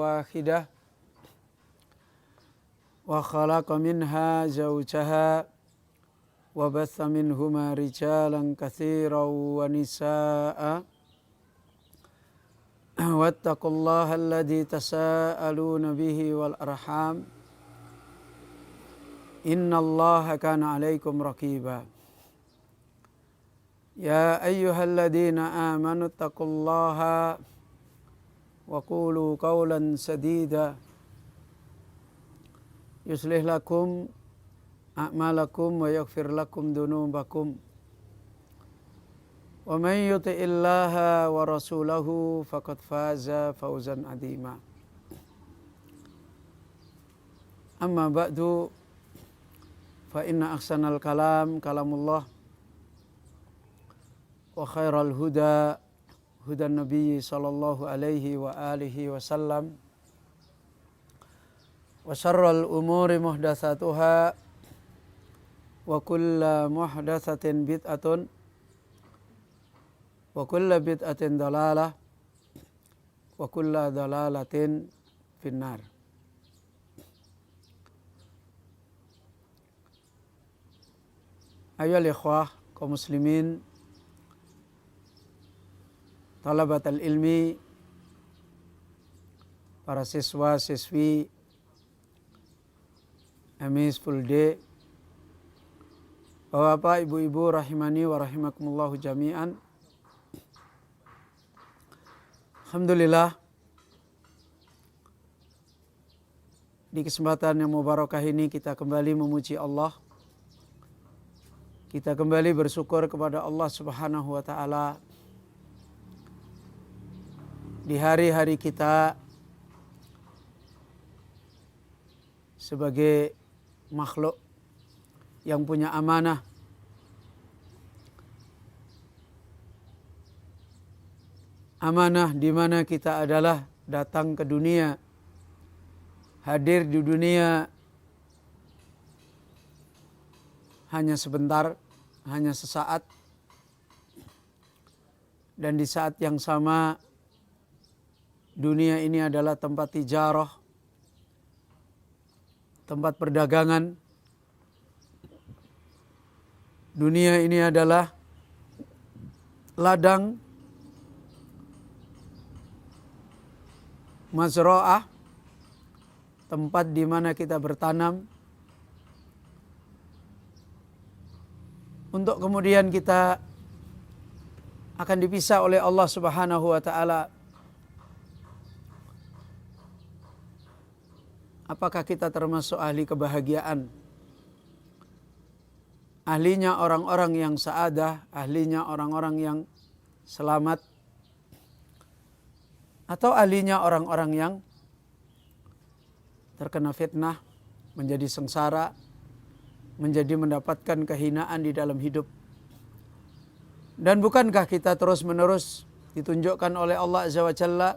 واحدة وخلق منها زوجها وبث منهما رجالا كثيرا ونساء واتقوا الله الذي تساءلون به والأرحام إن الله كان عليكم رقيبا يا أيها الذين آمنوا اتقوا الله وقولوا قولا سديدا يصلح لكم أعمالكم ويغفر لكم ذنوبكم ومن يطع الله ورسوله فقد فاز فوزا عظيما أما بعد فإن أحسن الكلام كلام الله وخير الهدى هدى النبي صلى الله عليه وآله وسلم وشر الأمور محدثاتها وكل محدثة بدعة وكل بدعة ضلالة وكل ضلالة في النار. Ayo ikhwah kaum muslimin, talabatul ilmi, para siswa siswi Amis full day, bapak ibu-ibu rahimani wa rahimakumullahu jami'an. Alhamdulillah, di kesempatan yang mubarakah ini kita kembali memuji Allah. Kita kembali bersyukur kepada Allah Subhanahu wa taala di hari-hari kita sebagai makhluk yang punya amanah, amanah di mana kita adalah datang ke dunia, hadir di dunia hanya sebentar, hanya sesaat, dan di saat yang sama dunia ini adalah tempat tijarah, tempat perdagangan. Dunia ini adalah ladang, mazra'ah, tempat di mana kita bertanam, untuk kemudian kita akan dipisah oleh Allah Subhanahu wa taala. Apakah kita termasuk ahli kebahagiaan? Ahlinya orang-orang yang saadah, ahlinya orang-orang yang selamat, atau ahlinya orang-orang yang terkena fitnah, menjadi sengsara, menjadi mendapatkan kehinaan di dalam hidup. Dan bukankah kita terus-menerus ditunjukkan oleh Allah Azza wa Jalla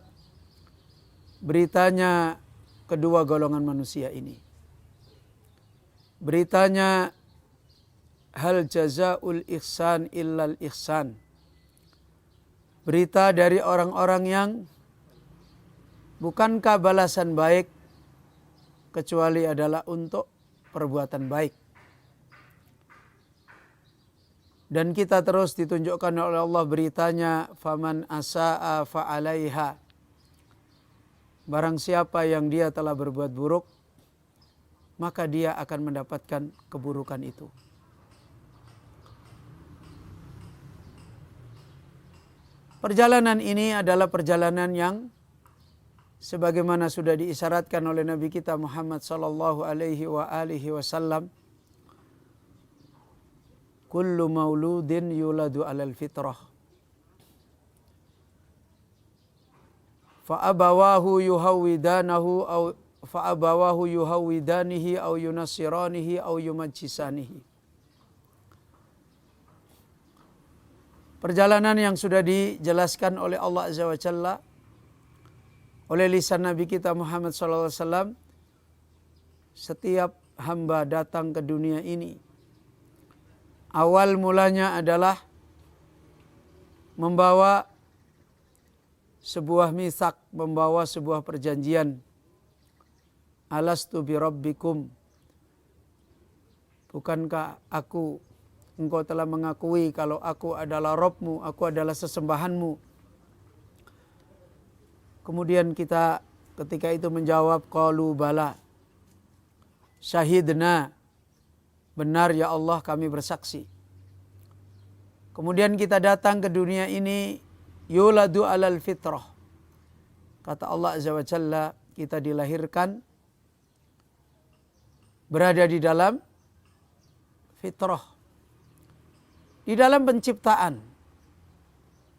beritanya kedua golongan manusia ini? Beritanya, hal jazaul ihsan illal ihsan. Berita dari orang-orang yang bukankah balasan baik kecuali adalah untuk perbuatan baik. Dan kita terus ditunjukkan oleh Allah beritanya, faman asa'a fa'alaiha. Barang siapa yang dia telah berbuat buruk, maka dia akan mendapatkan keburukan itu. Perjalanan ini adalah perjalanan yang sebagaimana sudah diisyaratkan oleh Nabi kita Muhammad sallallahu alaihi wasallam, kullu mauludin yuladu alal fitrah fa abawahu yuhawwidanihi aw yunassiranihi aw yumajjisanihi. Perjalanan yang sudah dijelaskan oleh Allah Azza wa Jalla oleh lisan Nabi kita Muhammad sallallahu alaihi wasallam. Setiap hamba datang ke dunia ini, awal mulanya adalah membawa sebuah misak, membawa sebuah perjanjian. Alastu birabbikum, bukankah engkau telah mengakui kalau aku adalah Rabbmu, aku adalah sesembahanmu. Kemudian kita ketika itu menjawab, qalu bala, syahidna, benar ya Allah kami bersaksi. Kemudian kita datang ke dunia ini, yuladu alal fitrah. Kata Allah Azza wa Jalla, kita dilahirkan berada di dalam fitrah. Di dalam penciptaan.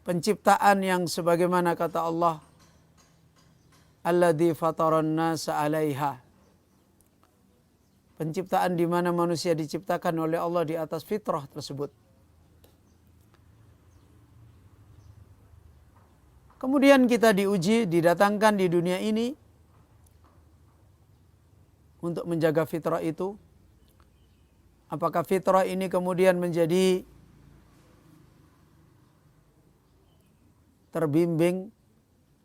Penciptaan yang sebagaimana kata Allah, alladzi fataran nasa 'alaiha. Penciptaan di mana manusia diciptakan oleh Allah di atas fitrah tersebut. Kemudian kita diuji, didatangkan di dunia ini untuk menjaga fitrah itu. Apakah fitrah ini kemudian menjadi terbimbing,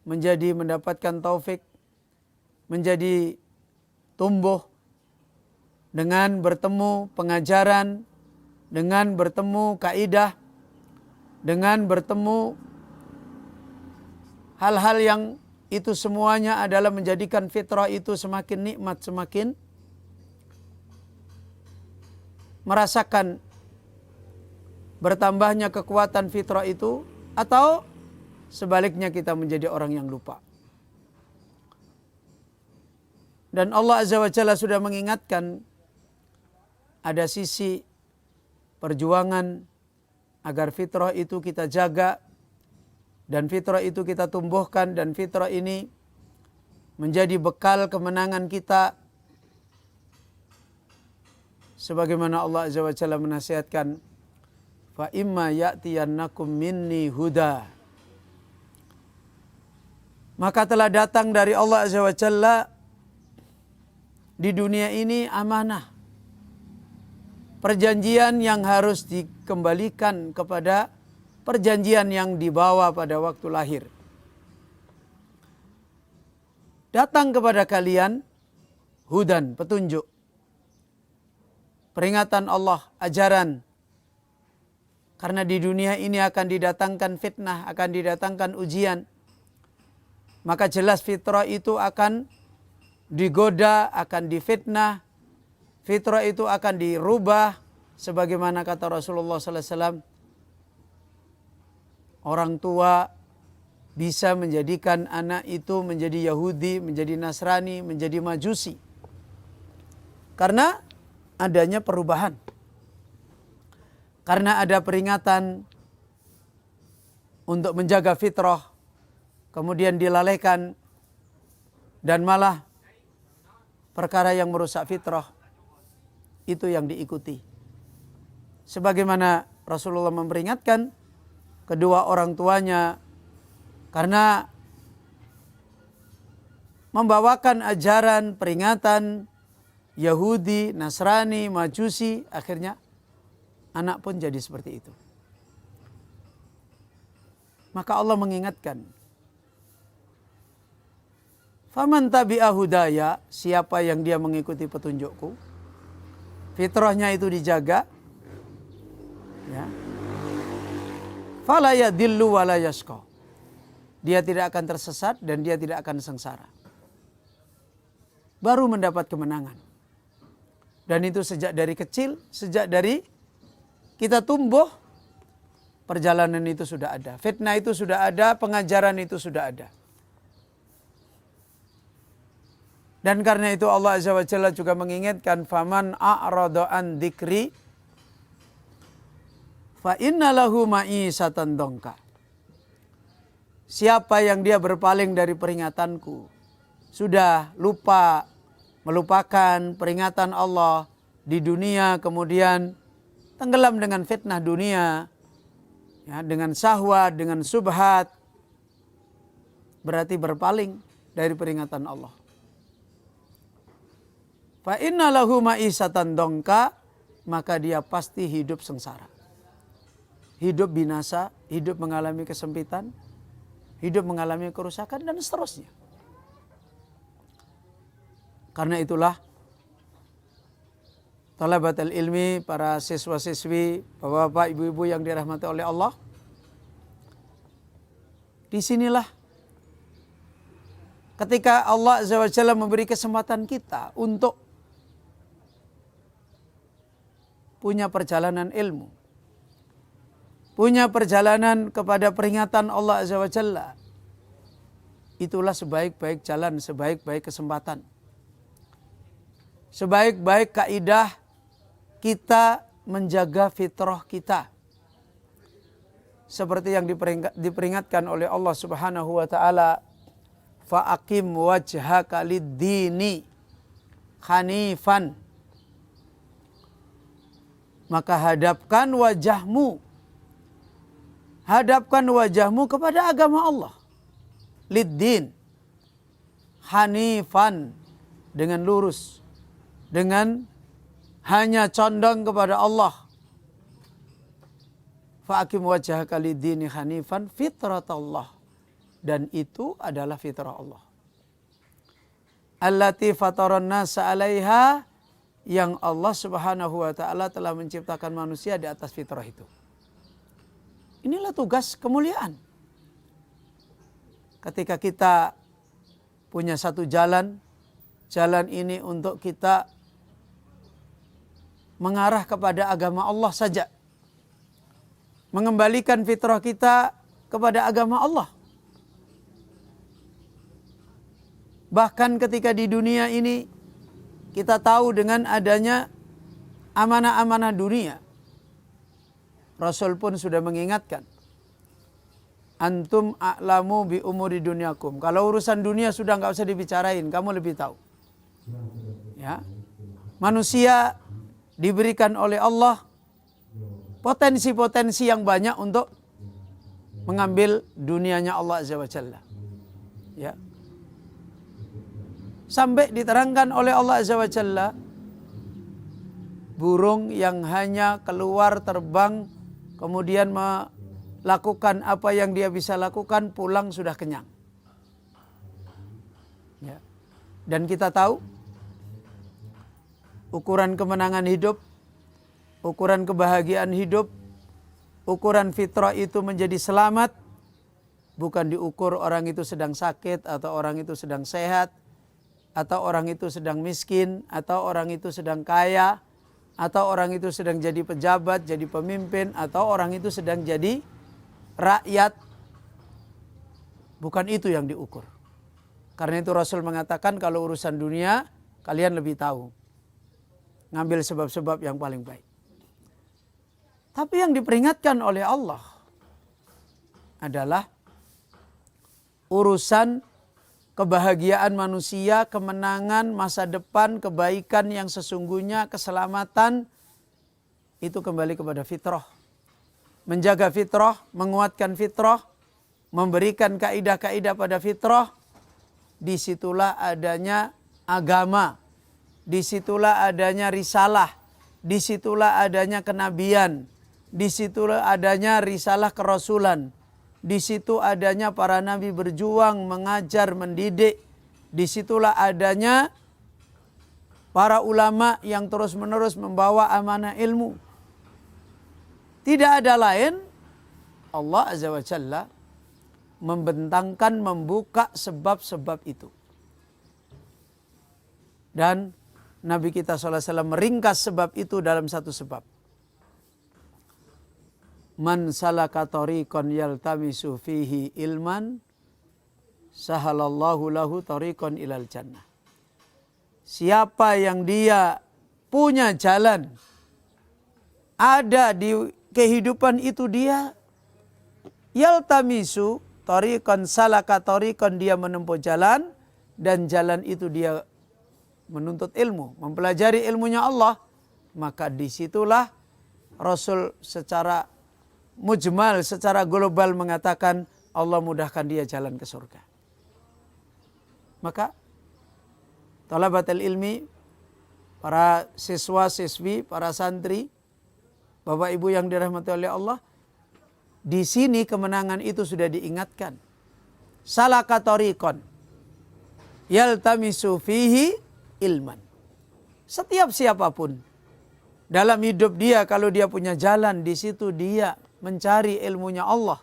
menjadi mendapatkan taufik, menjadi tumbuh dengan bertemu pengajaran, dengan bertemu kaidah, dengan bertemu hal-hal yang itu semuanya adalah menjadikan fitrah itu semakin nikmat, semakin merasakan bertambahnya kekuatan fitrah itu, atau sebaliknya kita menjadi orang yang lupa. Dan Allah Azza wa Jalla sudah mengingatkan ada sisi perjuangan agar fitrah itu kita jaga, dan fitrah itu kita tumbuhkan, dan fitrah ini menjadi bekal kemenangan kita. Sebagaimana Allah Azza wa Jalla menasihatkan, fa imma ya'tiyannakum minni huda. Maka telah datang dari Allah Azza wa Jalla di dunia ini amanah. Perjanjian yang harus dikembalikan kepada perjanjian yang dibawa pada waktu lahir. Datang kepada kalian hudan, petunjuk. Peringatan Allah, ajaran. Karena di dunia ini akan didatangkan fitnah, akan didatangkan ujian. Maka jelas fitrah itu akan digoda, akan difitnah. Fitrah itu akan dirubah. Sebagaimana kata Rasulullah SAW, orang tua bisa menjadikan anak itu menjadi Yahudi, menjadi Nasrani, menjadi Majusi. Karena adanya perubahan. Karena ada peringatan untuk menjaga fitrah, kemudian dilalaikan, dan malah perkara yang merusak fitrah itu yang diikuti. Sebagaimana Rasulullah memperingatkan kedua orang tuanya karena membawakan ajaran, peringatan Yahudi, Nasrani, Majusi, akhirnya anak pun jadi seperti itu. Maka Allah mengingatkan, faman tabi'a hudaya, siapa yang dia mengikuti petunjukku, fitrahnya itu dijaga, ya, fala yadillu wala yashqa. Dia tidak akan tersesat dan dia tidak akan sengsara. Baru mendapat kemenangan. Dan itu sejak dari kecil, sejak dari kita tumbuh, perjalanan itu sudah ada. Fitnah itu sudah ada, pengajaran itu sudah ada. Dan karena itu Allah Azza wa Jalla juga mengingatkan, faman a'rada an dzikri fa inna lahu ma'isatan dongka. Siapa yang dia berpaling dari peringatanku, sudah lupa, melupakan peringatan Allah di dunia, kemudian tenggelam dengan fitnah dunia, ya, dengan syahwat, dengan subhat, berarti berpaling dari peringatan Allah. Fa inna lahu ma'isatan dongka, maka dia pasti hidup sengsara. Hidup binasa, hidup mengalami kesempitan, hidup mengalami kerusakan dan seterusnya. Karena itulah talabatul ilmi, para siswa-siswi, bapak-bapak, ibu-ibu yang dirahmati oleh Allah, disinilah ketika Allah Azza wa Jalla memberi kesempatan kita untuk punya perjalanan ilmu, punya perjalanan kepada peringatan Allah Azza wa Jalla, itulah sebaik-baik jalan, sebaik-baik kesempatan, sebaik-baik kaidah kita menjaga fitrah kita. Seperti yang diperingatkan oleh Allah Subhanahu wa taala, fa'aqim wajhaka lid-dini hanifan. Maka hadapkan wajahmu kepada agama Allah. Lid-din, hanifan, dengan lurus, dengan hanya condong kepada Allah. Fa'aqim wajhaka lid-dini hanifan fitratallah. Dan itu adalah fitrah Allah. Allati fataran nasa 'alaiha, yang Allah Subhanahu wa taala telah menciptakan manusia di atas fitrah itu. Inilah tugas kemuliaan. Ketika kita punya satu jalan ini untuk kita mengarah kepada agama Allah saja. Mengembalikan fitrah kita kepada agama Allah. Bahkan ketika di dunia ini kita tahu dengan adanya amanah-amanah dunia, Rasul pun sudah mengingatkan, antum a'lamu bi umuri dunyakum. Kalau urusan dunia sudah nggak usah dibicarain, kamu lebih tahu. Ya, manusia diberikan oleh Allah potensi-potensi yang banyak untuk mengambil dunianya Allah Azza wa Jalla. Ya. Sampai diterangkan oleh Allah Azza wa Jalla, burung yang hanya keluar terbang kemudian melakukan apa yang dia bisa lakukan, pulang sudah kenyang. Ya. Dan kita tahu ukuran kemenangan hidup, ukuran kebahagiaan hidup, ukuran fitrah itu menjadi selamat bukan diukur orang itu sedang sakit atau orang itu sedang sehat, atau orang itu sedang miskin, atau orang itu sedang kaya, atau orang itu sedang jadi pejabat, jadi pemimpin, atau orang itu sedang jadi rakyat. Bukan itu yang diukur. Karena itu Rasul mengatakan kalau urusan dunia kalian lebih tahu. Ngambil sebab-sebab yang paling baik. Tapi yang diperingatkan oleh Allah adalah urusan kebahagiaan manusia, kemenangan, masa depan, kebaikan yang sesungguhnya, keselamatan, itu kembali kepada fitrah. Menjaga fitrah, menguatkan fitrah, memberikan kaidah-kaidah pada fitrah, disitulah adanya agama, disitulah adanya risalah, disitulah adanya kenabian, disitulah adanya risalah kerasulan. Di situ adanya para nabi berjuang, mengajar, mendidik. Disitulah adanya para ulama yang terus-menerus membawa amanah ilmu. Tidak ada lain, Allah Azza wa Jalla membentangkan, membuka sebab-sebab itu. Dan Nabi kita SAW meringkas sebab itu dalam satu sebab. Man salaka tariqan yaltamisu fihi ilman sahalallahu lahu tariqan ilal jannah. Siapa yang dia punya jalan, ada di kehidupan itu dia yaltamisu tariqan, salaka tariqan, dia menempuh jalan, dan jalan itu dia menuntut ilmu, mempelajari ilmunya Allah, maka disitulah Rasul secara mujmal, secara global mengatakan Allah mudahkan dia jalan ke surga. Maka talabatul ilmi, para siswa-siswi, para santri, Bapak Ibu yang dirahmati oleh Allah, di sini kemenangan itu sudah diingatkan. salaka tariqan yaltamisu fihi ilman. Setiap siapapun dalam hidup dia, kalau dia punya jalan, di situ dia mencari ilmunya Allah,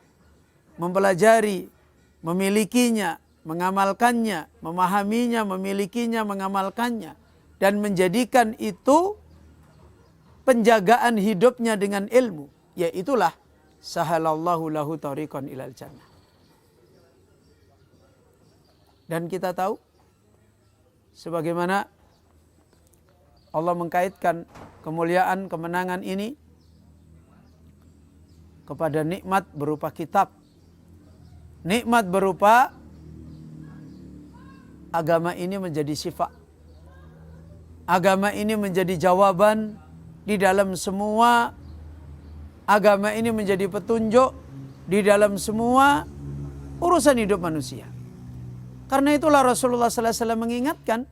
mempelajari, memilikinya, mengamalkannya, memahaminya, memilikinya, mengamalkannya, dan menjadikan itu penjagaan hidupnya dengan ilmu, yaitulah sahalallahu lahu tariqan ilal jannah. Dan kita tahu sebagaimana Allah mengkaitkan kemuliaan, kemenangan ini kepada nikmat berupa kitab, nikmat berupa agama ini menjadi sifat, agama ini menjadi jawaban di dalam semua, agama ini menjadi petunjuk di dalam semua urusan hidup manusia. Karena itulah Rasulullah SAW mengingatkan,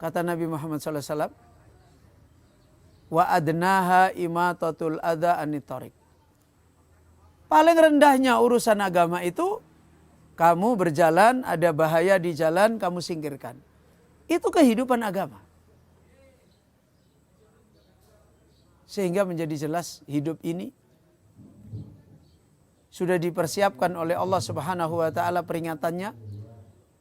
kata Nabi Muhammad SAW, wa adnaha imatatul adha anit tariq. Paling rendahnya urusan agama itu, kamu berjalan, ada bahaya di jalan, kamu singkirkan. Itu kehidupan agama. Sehingga menjadi jelas hidup ini sudah dipersiapkan oleh Allah Subhanahu wa taala peringatannya,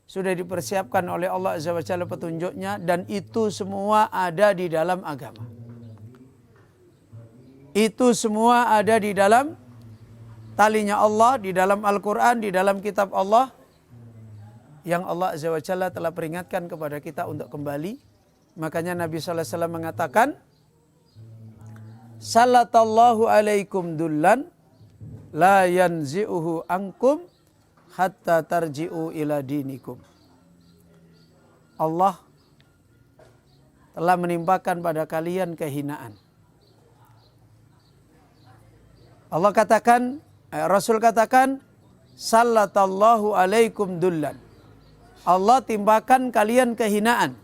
sudah dipersiapkan oleh Allah Azza wa Jalla petunjuknya, dan itu semua ada di dalam agama. Itu semua ada di dalam talinya Allah, di dalam Al-Quran, di dalam kitab Allah, yang Allah Azza wa Jalla telah peringatkan kepada kita untuk kembali. Makanya Nabi SAW mengatakan, Salatallahu alaikum dullan la yanzi'uhu ankum hatta tarji'u ila dinikum. Allah telah menimpakan pada kalian kehinaan. Allah katakan, Rasul katakan, Salatallahu alaikum dullan. Allah timpakan kalian kehinaan.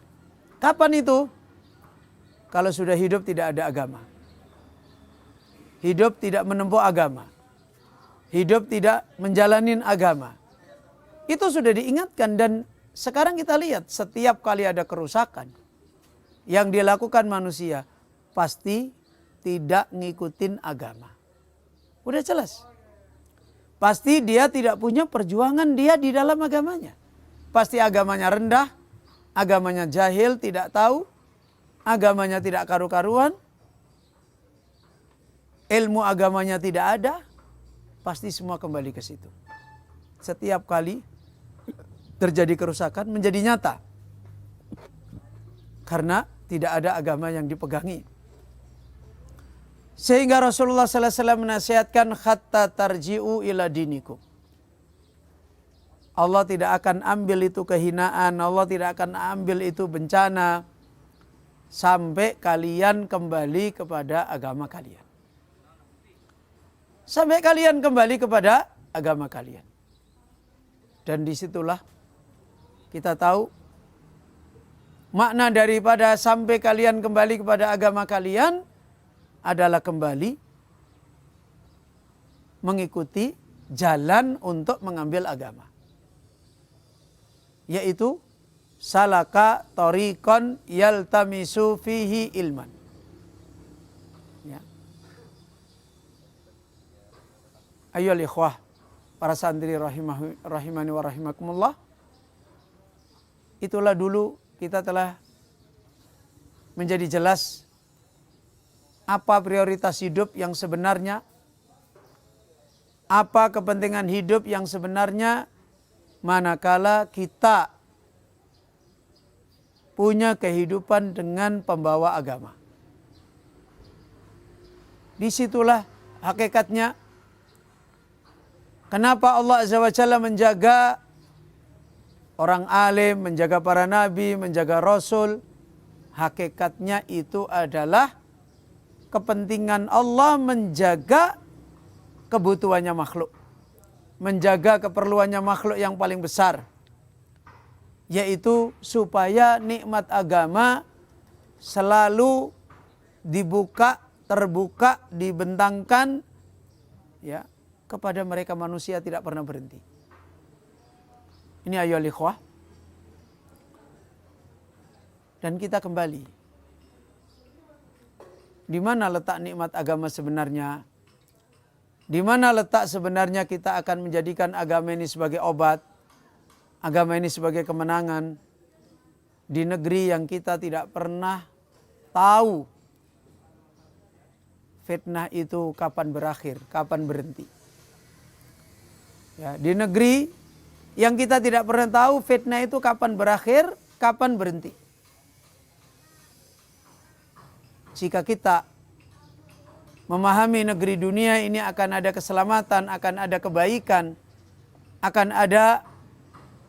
Kapan itu? Kalau sudah hidup tidak ada agama. Hidup tidak menempuh agama. Hidup tidak menjalanin agama. Itu sudah diingatkan, dan sekarang kita lihat setiap kali ada kerusakan yang dilakukan manusia, pasti tidak ngikutin agama. Udah jelas. Pasti dia tidak punya perjuangan dia di dalam agamanya. Pasti agamanya rendah, agamanya jahil, tidak tahu, agamanya tidak karu-karuan, ilmu agamanya tidak ada, pasti semua kembali ke situ. Setiap kali terjadi kerusakan menjadi nyata karena tidak ada agama yang dipegangi. Sehingga Rasulullah SAW menasihatkan, hatta tarji'u ila dinikum. Allah tidak akan ambil itu kehinaan, Allah tidak akan ambil itu bencana sampai kalian kembali kepada agama kalian. Sampai kalian kembali kepada agama kalian. Dan disitulah kita tahu makna daripada sampai kalian kembali kepada agama kalian adalah kembali mengikuti jalan untuk mengambil agama. Yaitu salaka tariqan yaltamisu fihi ilman. Ya. Ayyuhal ikhwah, para santri rahimani wa rahimakumullah. Itulah dulu kita telah menjadi jelas apa prioritas hidup yang sebenarnya, apa kepentingan hidup yang sebenarnya, manakala kita punya kehidupan dengan pembawa agama. Disitulah hakikatnya kenapa Allah Azza wa Jalla menjaga orang alim, menjaga para nabi, menjaga rasul. Hakikatnya itu adalah kepentingan Allah menjaga kebutuhannya makhluk, menjaga keperluannya makhluk yang paling besar, yaitu supaya nikmat agama selalu dibuka, terbuka, dibentangkan, ya, kepada mereka manusia tidak pernah berhenti. Ini ayolah ikhwah. Dan kita kembali. Di mana letak nikmat agama sebenarnya? Di mana letak sebenarnya kita akan menjadikan agama ini sebagai obat, agama ini sebagai kemenangan di negeri yang kita tidak pernah tahu fitnah itu kapan berakhir, kapan berhenti. Ya, di negeri yang kita tidak pernah tahu fitnah itu kapan berakhir, kapan berhenti. Jika kita memahami negeri dunia ini akan ada keselamatan, akan ada kebaikan, akan ada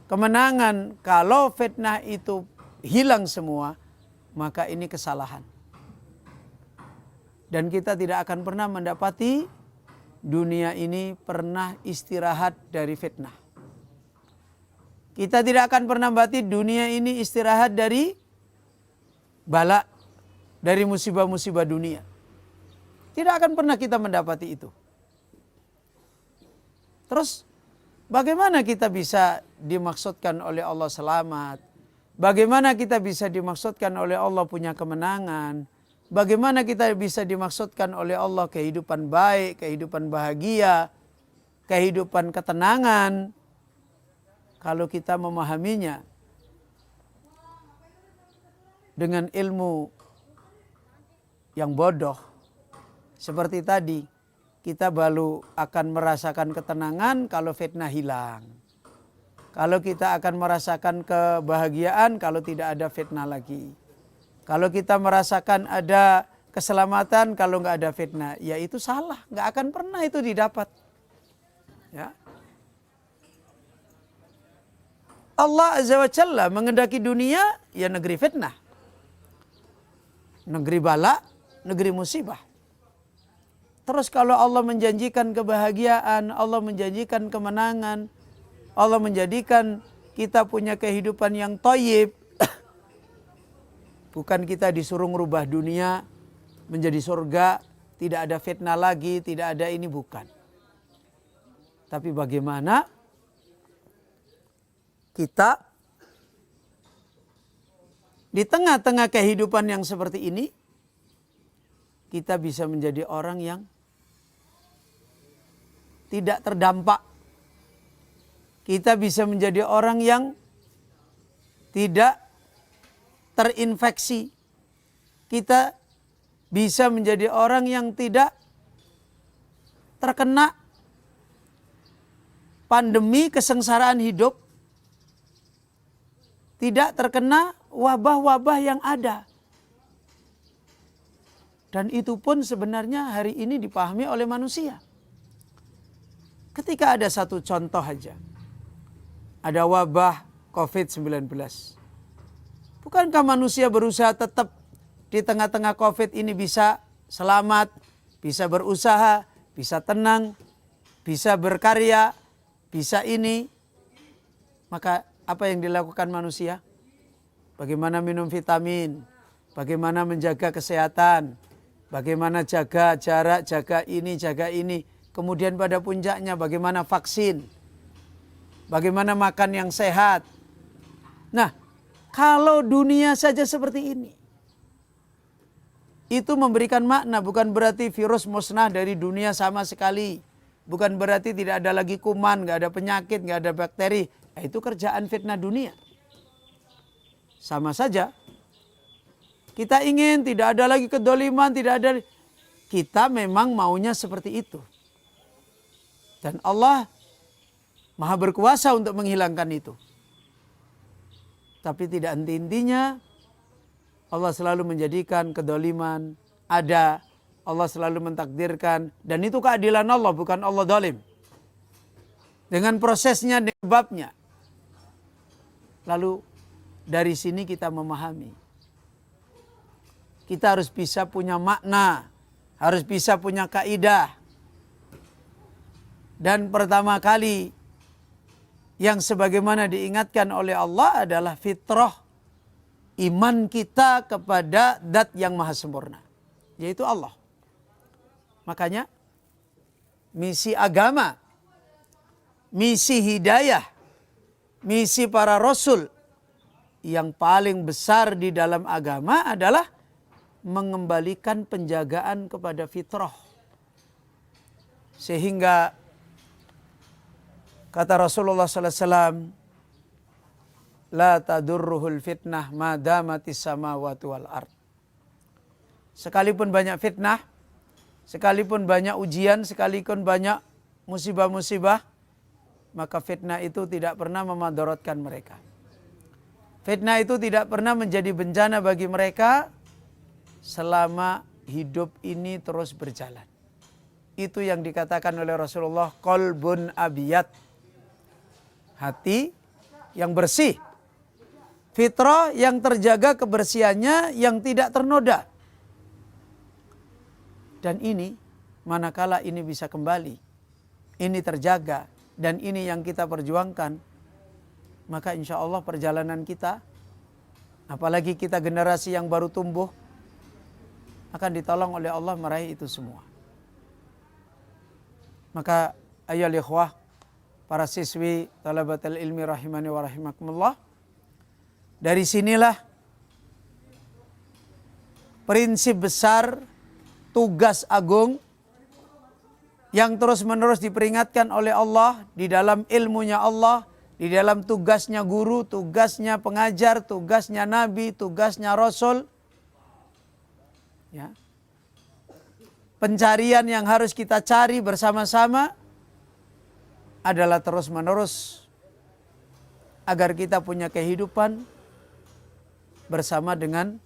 kemenangan. Kalau fitnah itu hilang semua, maka ini kesalahan. Dan kita tidak akan pernah mendapati dunia ini pernah istirahat dari fitnah. Kita tidak akan pernah mendapati dunia ini istirahat dari bala, dari musibah-musibah dunia. Tidak akan pernah kita mendapati itu. Terus bagaimana kita bisa dimaksudkan oleh Allah selamat? Bagaimana kita bisa dimaksudkan oleh Allah punya kemenangan? Bagaimana kita bisa dimaksudkan oleh Allah kehidupan baik, kehidupan bahagia, kehidupan ketenangan? Kalau kita memahaminya dengan ilmu yang bodoh, seperti tadi, kita baru akan merasakan ketenangan kalau fitnah hilang. Kalau kita akan merasakan kebahagiaan kalau tidak ada fitnah lagi. Kalau kita merasakan ada keselamatan kalau nggak ada fitnah, ya itu salah. Nggak akan pernah itu didapat. Ya. Allah Azza wa Jalla mengendaki dunia, ya negeri fitnah. Negeri bala, negeri musibah. Terus kalau Allah menjanjikan kebahagiaan, Allah menjanjikan kemenangan, Allah menjadikan kita punya kehidupan yang thayyib, bukan kita disuruh merubah dunia menjadi surga, tidak ada fitnah lagi, tidak ada ini, bukan. Tapi bagaimana kita di tengah-tengah kehidupan yang seperti ini, kita bisa menjadi orang yang tidak terdampak. Kita bisa menjadi orang yang tidak terinfeksi. Kita bisa menjadi orang yang tidak terkena pandemi kesengsaraan hidup. Tidak terkena wabah-wabah yang ada. Dan itu pun sebenarnya hari ini dipahami oleh manusia. Ketika ada satu contoh aja. Ada wabah COVID-19. Bukankah manusia berusaha tetap di tengah-tengah COVID ini bisa selamat, bisa berusaha, bisa tenang, bisa berkarya, bisa ini. Maka apa yang dilakukan manusia? Bagaimana minum vitamin, bagaimana menjaga kesehatan, bagaimana jaga jarak, jaga ini. Kemudian pada puncaknya bagaimana vaksin, bagaimana makan yang sehat. Nah, kalau dunia saja seperti ini, itu memberikan makna, bukan berarti virus musnah dari dunia sama sekali. Bukan berarti tidak ada lagi kuman, nggak ada penyakit, nggak ada bakteri. Itu kerjaan fitnah dunia. Sama saja. Kita ingin tidak ada lagi kedoliman, tidak ada. Kita memang maunya seperti itu. Dan Allah Maha berkuasa untuk menghilangkan itu. Tapi tidak henti-hentinya Allah selalu menjadikan kedoliman ada. Allah selalu mentakdirkan. Dan itu keadilan Allah, bukan Allah zalim. Dengan prosesnya, dengan sebabnya. Lalu dari sini kita memahami. Kita harus bisa punya makna. Harus bisa punya kaidah. Dan pertama kali yang sebagaimana diingatkan oleh Allah adalah fitrah iman kita kepada Zat yang maha sempurna, yaitu Allah. Makanya misi agama, misi hidayah, misi para rasul yang paling besar di dalam agama adalah mengembalikan penjagaan kepada fitrah. Sehingga kata Rasulullah sallallahu alaihi wasallam, la tadurruhul fitnah ma damatis samawati wal ard. Sekalipun banyak fitnah, sekalipun banyak ujian, sekalipun banyak musibah-musibah, maka fitnah itu tidak pernah memadaratkan mereka. Fitnah itu tidak pernah menjadi bencana bagi mereka selama hidup ini terus berjalan. Itu yang dikatakan oleh Rasulullah, qalbun abiyat, hati yang bersih, fitrah yang terjaga kebersihannya, yang tidak ternoda. Dan ini, manakala ini bisa kembali, ini terjaga, dan ini yang kita perjuangkan, maka insya Allah perjalanan kita, apalagi kita generasi yang baru tumbuh, akan ditolong oleh Allah meraih itu semua. Maka ayyuhal ikhwah, para siswi talabatul ilmi rahimani wa rahimakumullah, dari sinilah prinsip besar, tugas agung yang terus-menerus diperingatkan oleh Allah di dalam ilmunya Allah, di dalam tugasnya guru, tugasnya pengajar, tugasnya nabi, tugasnya rasul. Ya. Pencarian yang harus kita cari bersama-sama adalah terus-menerus agar kita punya kehidupan bersama dengan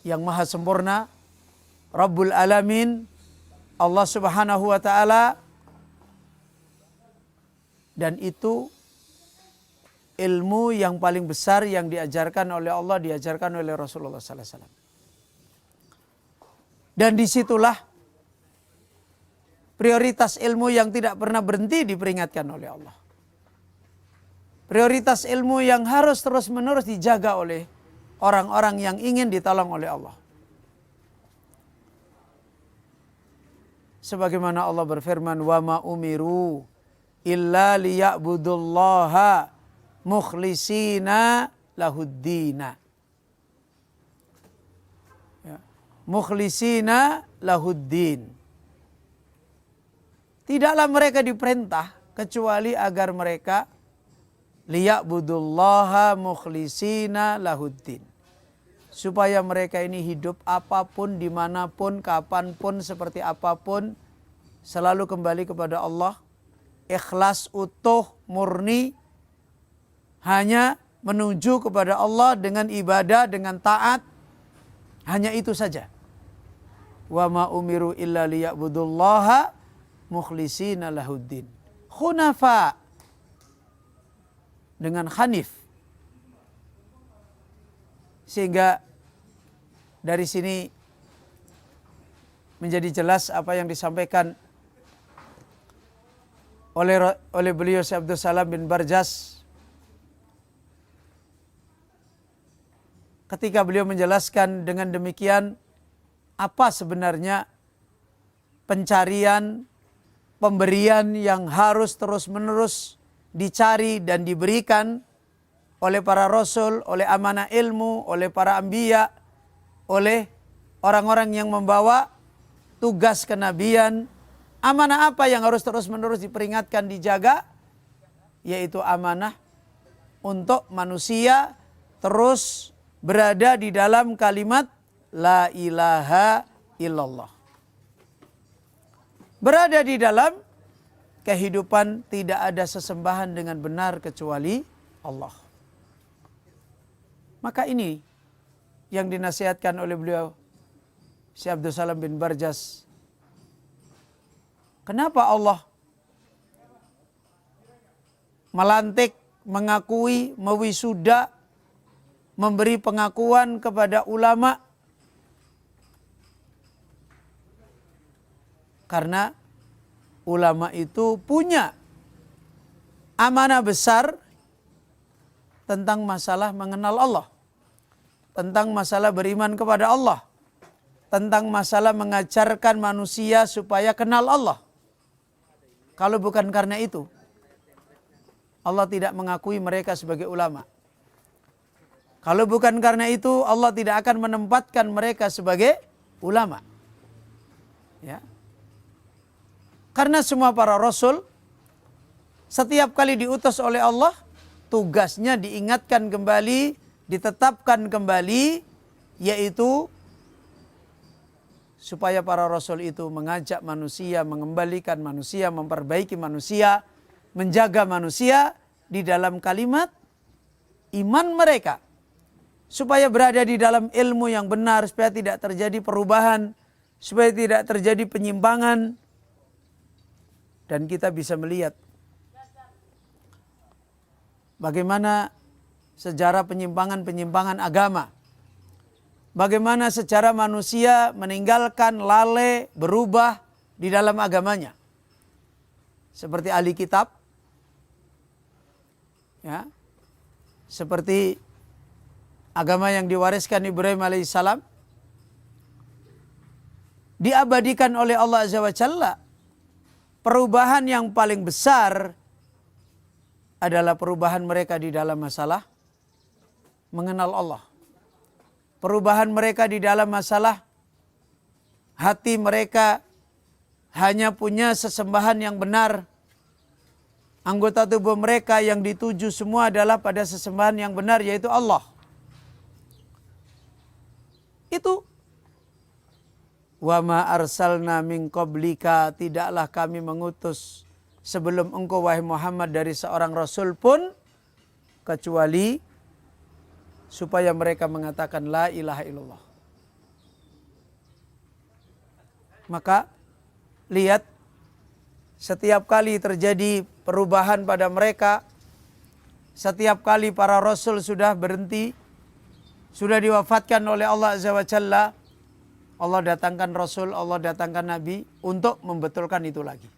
yang maha sempurna, Rabbul Alamin, Allah Subhanahu wa Ta'ala. Dan itu ilmu yang paling besar yang diajarkan oleh Allah, diajarkan oleh Rasulullah sallallahu alaihi wasallam. Dan disitulah prioritas ilmu yang tidak pernah berhenti diperingatkan oleh Allah. Prioritas ilmu yang harus terus-menerus dijaga oleh orang-orang yang ingin ditolong oleh Allah. Sebagaimana Allah berfirman, wa ma umiru illa liya'budullaha mukhlisina lahuddina. Ya. Mukhlisina lahuddin. Tidaklah mereka diperintah kecuali agar mereka liya'budullaha mukhlisina lahuddin. Supaya mereka ini hidup apapun, dimanapun, kapanpun, seperti apapun, selalu kembali kepada Allah. Ikhlas, utuh, murni, hanya menuju kepada Allah dengan ibadah, dengan taat. Hanya itu saja. Wa ma umiru illa liya'budullaha mukhlisina lahuddin. Khunafa. Dengan hanif. Sehingga dari sini menjadi jelas apa yang disampaikan oleh beliau Syekh Abdul Salam bin Barjas ketika beliau menjelaskan dengan demikian apa sebenarnya pencarian, pemberian yang harus terus-menerus dicari dan diberikan oleh para rasul, oleh amanah ilmu, oleh para anbiya, oleh orang-orang yang membawa tugas kenabian. Amanah apa yang harus terus-menerus diperingatkan, dijaga? Yaitu amanah untuk manusia terus berada di dalam kalimat la ilaha illallah. Berada di dalam kehidupan tidak ada sesembahan dengan benar kecuali Allah. Maka ini yang dinasihatkan oleh beliau Syekh Abdul Salam bin Barjas. Kenapa Allah melantik, mengakui, mewisuda, memberi pengakuan kepada ulama? Karena ulama itu punya amanah besar tentang masalah mengenal Allah, tentang masalah beriman kepada Allah, tentang masalah mengajarkan manusia supaya kenal Allah. Kalau bukan karena itu, Allah tidak mengakui mereka sebagai ulama. Kalau bukan karena itu, Allah tidak akan menempatkan mereka sebagai ulama. Ya. Karena semua para rasul, setiap kali diutus oleh Allah, tugasnya diingatkan kembali, ditetapkan kembali, yaitu supaya para rasul itu mengajak manusia, mengembalikan manusia, memperbaiki manusia, menjaga manusia di dalam kalimat iman mereka. Supaya berada di dalam ilmu yang benar, supaya tidak terjadi perubahan, supaya tidak terjadi penyimpangan. Dan kita bisa melihat bagaimana sejarah penyimpangan-penyimpangan agama. Bagaimana secara manusia meninggalkan, lalai, berubah di dalam agamanya. Seperti ahli kitab. Ya. Seperti agama yang diwariskan Ibrahim alaihissalam. Diabadikan oleh Allah Azza wa Jalla. Perubahan yang paling besar adalah perubahan mereka di dalam masalah mengenal Allah. Perubahan mereka di dalam masalah hati mereka hanya punya sesembahan yang benar. Anggota tubuh mereka yang dituju semua adalah pada sesembahan yang benar, yaitu Allah. Itu wa ma arsalna min qablika, tidaklah kami mengutus sebelum engkau wahai Muhammad dari seorang rasul pun kecuali supaya mereka mengatakan la ilaha illallah. Maka lihat, setiap kali terjadi perubahan pada mereka, setiap kali para rasul sudah berhenti, sudah diwafatkan oleh Allah Azza wa Jalla, Allah datangkan rasul, Allah datangkan nabi untuk membetulkan itu lagi.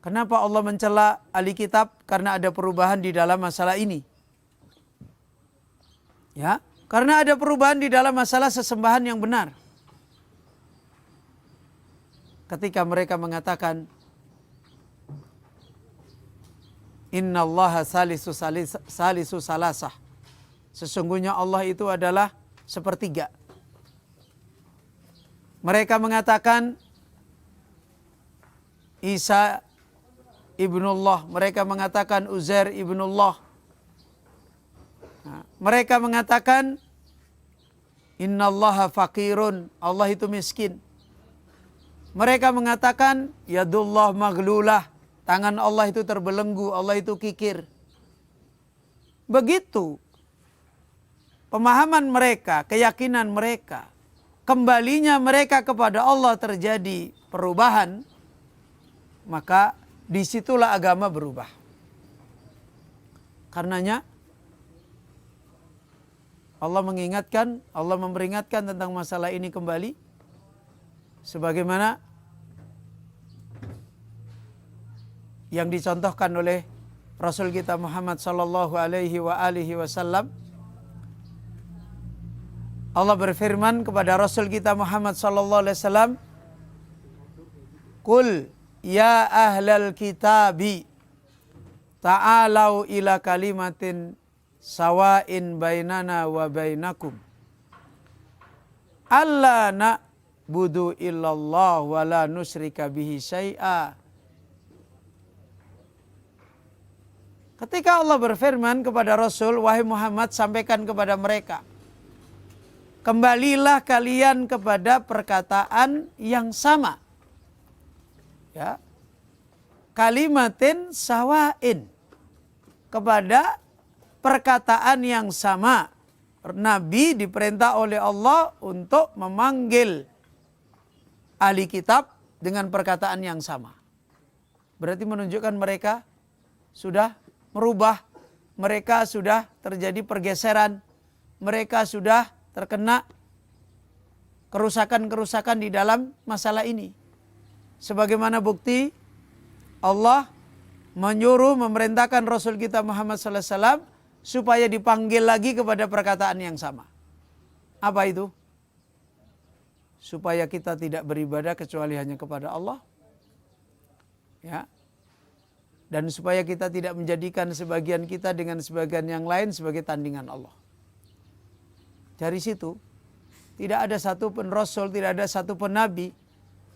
Kenapa Allah mencela ahli kitab? Karena ada perubahan di dalam masalah ini. Ya, karena ada perubahan di dalam masalah sesembahan yang benar. Ketika mereka mengatakan innallaha salisu salasah. Sesungguhnya Allah itu adalah sepertiga. Mereka mengatakan Isa ibnullah, mereka mengatakan Uzair ibnullah. Nah, mereka mengatakan innallaha faqirun, Allah itu miskin. Mereka mengatakan yadullah maglulah, tangan Allah itu terbelenggu, Allah itu kikir. Begitu pemahaman mereka, keyakinan mereka, kembalinya mereka kepada Allah terjadi perubahan, maka disitulah agama berubah. Karenanya Allah mengingatkan, Allah memperingatkan tentang masalah ini kembali, sebagaimana yang dicontohkan oleh Rasul kita Muhammad sallallahu alaihi wasallam. Allah berfirman kepada Rasul kita Muhammad sallallahu alaihi wasallam, "Qul ya ahlal kitabi ta'alau ila kalimatin sawa'in bainana wa bainakum alla na'budu illallah wa la nusyrika bihi syai'a." Ketika Allah berfirman kepada Rasul, wahai Muhammad, sampaikan kepada mereka, kembalilah kalian kepada perkataan yang sama. Ya. Kalimatin sawain, kepada perkataan yang sama. Nabi diperintah oleh Allah untuk memanggil ahli kitab dengan perkataan yang sama. Berarti menunjukkan mereka sudah merubah, mereka sudah terjadi pergeseran, mereka sudah terkena kerusakan-kerusakan di dalam masalah ini. Sebagaimana bukti Allah menyuruh, memerintahkan Rasul kita Muhammad sallallahu alaihi wasallam supaya dipanggil lagi kepada perkataan yang sama. Apa itu? Supaya kita tidak beribadah kecuali hanya kepada Allah. Ya. Dan supaya kita tidak menjadikan sebagian kita dengan sebagian yang lain sebagai tandingan Allah. Dari situ, tidak ada satupun Rasul, tidak ada satupun Nabi,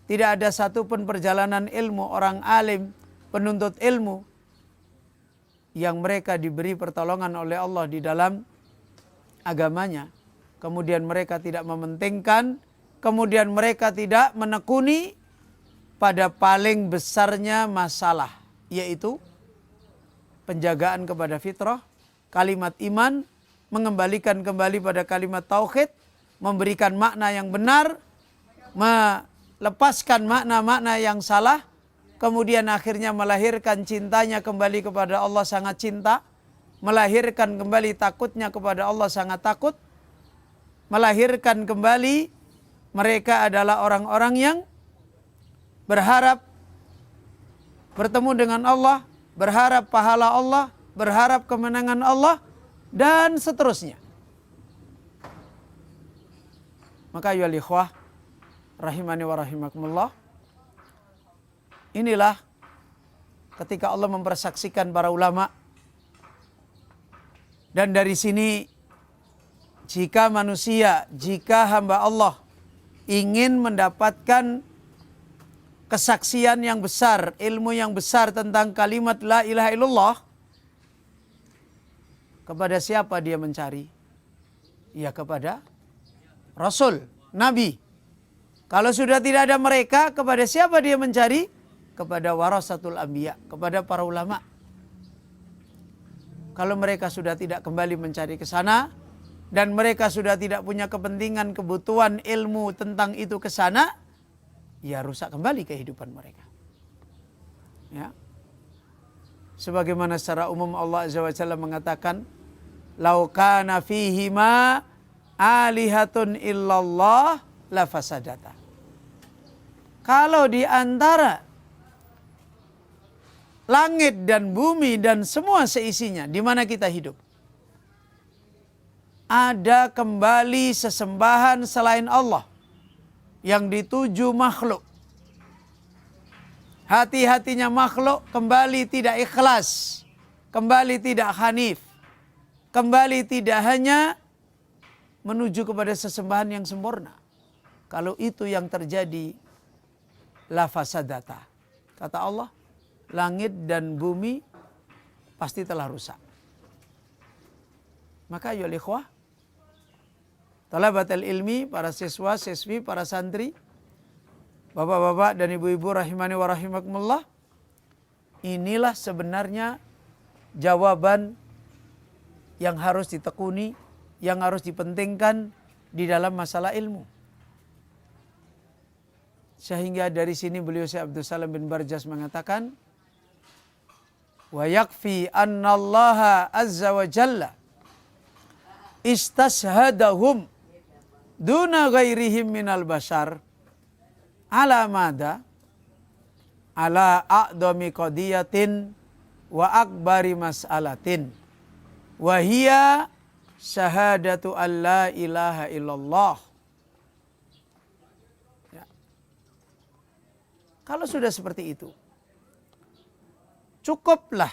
tidak ada satupun perjalanan ilmu, orang alim, penuntut ilmu, yang mereka diberi pertolongan oleh Allah di dalam agamanya. Kemudian mereka tidak mementingkan, kemudian mereka tidak menekuni pada paling besarnya masalah, yaitu penjagaan kepada fitrah, kalimat iman, mengembalikan kembali pada kalimat tauhid, memberikan makna yang benar, melepaskan makna-makna yang salah, kemudian akhirnya melahirkan cintanya kembali kepada Allah sangat cinta, melahirkan kembali takutnya kepada Allah sangat takut, melahirkan kembali mereka adalah orang-orang yang berharap bertemu dengan Allah, berharap pahala Allah, berharap kemenangan Allah, dan seterusnya. Maka ya ikhwah rahimani wa rahimakumullah, inilah ketika Allah mempersaksikan para ulama. Dan dari sini, jika manusia, jika hamba Allah ingin mendapatkan kesaksian yang besar, ilmu yang besar tentang kalimat la ilaha illallah, kepada siapa dia mencari? Ya kepada Rasul, Nabi. Kalau sudah tidak ada mereka, kepada siapa dia mencari? Kepada warasatul anbiya, kepada para ulama. Kalau mereka sudah tidak kembali mencari ke sana, dan mereka sudah tidak punya kepentingan, kebutuhan ilmu tentang itu ke sana, ya rusak kembali kehidupan mereka. Ya. Sebagaimana secara umum Allah Azza wa Jalla mengatakan, "Lau kana fihima alihatun illallah la fasadata." Kalau di antara langit dan bumi dan semua seisinya di mana kita hidup, ada kembali sesembahan selain Allah yang dituju makhluk, hati-hatinya makhluk kembali tidak ikhlas, kembali tidak hanif, kembali tidak hanya menuju kepada sesembahan yang sempurna. Kalau itu yang terjadi, la fasadata. Kata Allah, langit dan bumi pasti telah rusak. Maka ya ikhwah, talabatul ilmi, para siswa, siswi, para santri, bapak-bapak dan ibu-ibu rahimani wa rahimakumullah, inilah sebenarnya jawaban yang harus ditekuni, yang harus dipentingkan di dalam masalah ilmu. Sehingga dari sini beliau Syekh Abdul Salam bin Barjas mengatakan, wa yakfi annallaha azza wa jalla istashhadahum duna ghairihim minal bashar ala mada ala a'dami qadiyatin wa akbari mas'alatin wa hiya syahadatu an la ilaha illallah. Ya. Kalau sudah seperti itu, cukuplah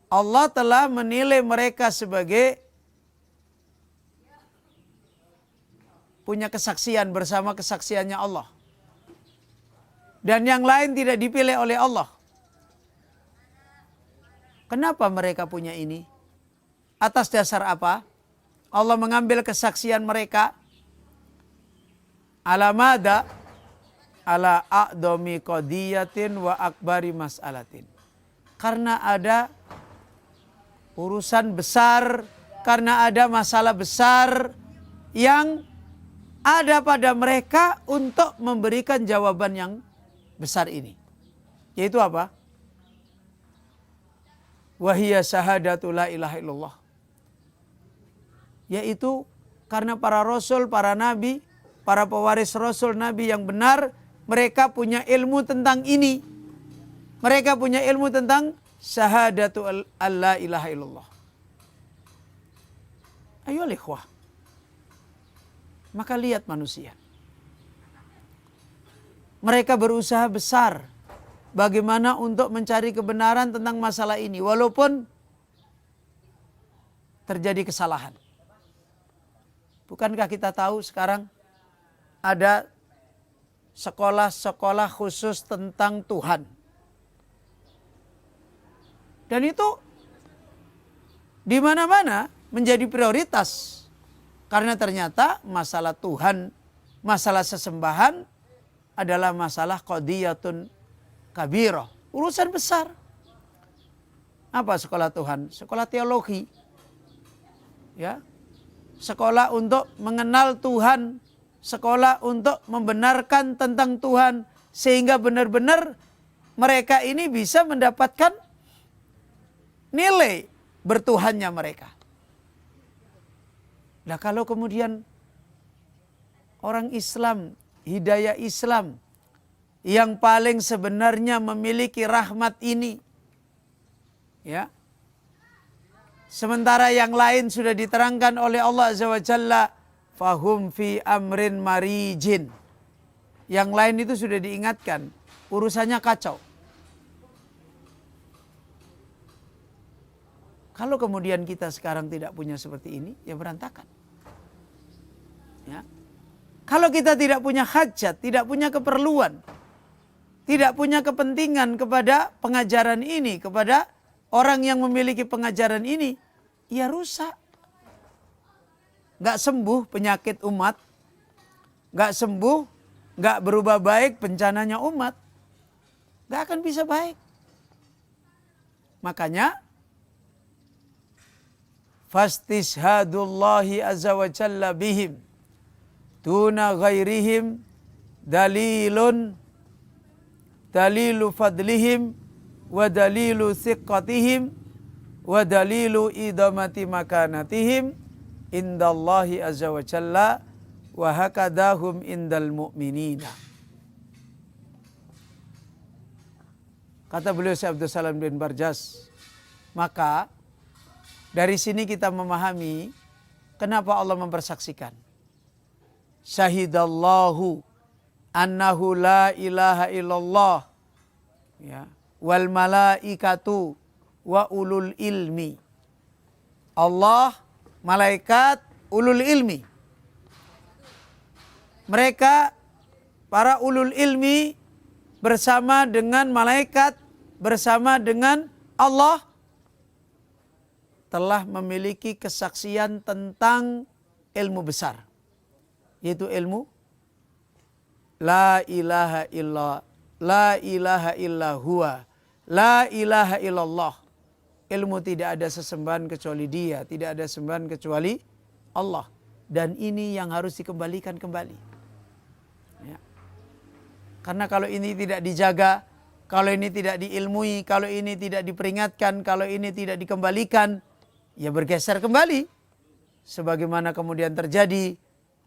Allah telah menilai mereka sebagai punya kesaksian bersama kesaksiannya Allah. Dan yang lain tidak dipilih oleh Allah. Kenapa mereka punya ini? Atas dasar apa? Allah mengambil kesaksian mereka. Alamada ala a'dami qadiyatin wa akbari mas'alatin. Karena ada urusan besar, karena ada masalah besar yang ada pada mereka untuk memberikan jawaban yang besar ini. Yaitu apa? Wahiyya syahadatu la ilaha illallah. Yaitu karena para rasul, para nabi, para pewaris rasul nabi yang benar, mereka punya ilmu tentang ini. Mereka punya ilmu tentang syahadatu la ilaha illallah. Ayo ikhwah. Maka lihat manusia. Mereka berusaha besar bagaimana untuk mencari kebenaran tentang masalah ini. Walaupun terjadi kesalahan. Bukankah kita tahu sekarang ada sekolah-sekolah khusus tentang Tuhan. Dan itu di mana-mana menjadi prioritas. Karena ternyata masalah Tuhan, masalah sesembahan adalah masalah qadiyatun kabirah. Urusan besar. Apa sekolah Tuhan? Sekolah teologi. Ya. Sekolah untuk mengenal Tuhan, sekolah untuk membenarkan tentang Tuhan sehingga benar-benar mereka ini bisa mendapatkan nilai bertuhannya mereka. Nah, kalau kemudian orang Islam, hidayah Islam yang paling sebenarnya memiliki rahmat ini, ya, sementara yang lain sudah diterangkan oleh Allah Azza wa Jalla, fahum fi amrin marijin. Yang lain itu sudah diingatkan, urusannya kacau. Kalau kemudian kita sekarang tidak punya seperti ini, ya berantakan. Ya. Kalau kita tidak punya hajat, tidak punya keperluan, tidak punya kepentingan kepada pengajaran ini, kepada orang yang memiliki pengajaran ini, ya rusak. Gak sembuh penyakit umat, gak sembuh, gak berubah baik bencananya umat, gak akan bisa baik. Makanya, fastishhadullahi azza wa jalla bihim duna ghairihim dalilu fadlihim wa dalilu thiqatihim wa dalilu idamati makanatihim indallahi azza wa jalla wa hakadahum indal mu'minina. Kata beliau Syekh Abdul Salam bin Barjas, maka dari sini kita memahami kenapa Allah mempersaksikan. Syahidallahu annahu la ilaha illallah, ya, wal malaikatu wa ulul ilmi. Allah, malaikat, ulul ilmi. Mereka, para ulul ilmi bersama dengan malaikat, bersama dengan Allah, telah memiliki kesaksian tentang ilmu besar, yaitu ilmu la ilaha illa huwa, la ilaha illallah. Ilmu tidak ada sesembahan kecuali Dia, tidak ada sembahan kecuali Allah. Dan ini yang harus dikembalikan kembali. Ya. Karena kalau ini tidak dijaga, kalau ini tidak diilmui, kalau ini tidak diperingatkan, kalau ini tidak dikembalikan, ya bergeser kembali. Sebagaimana kemudian terjadi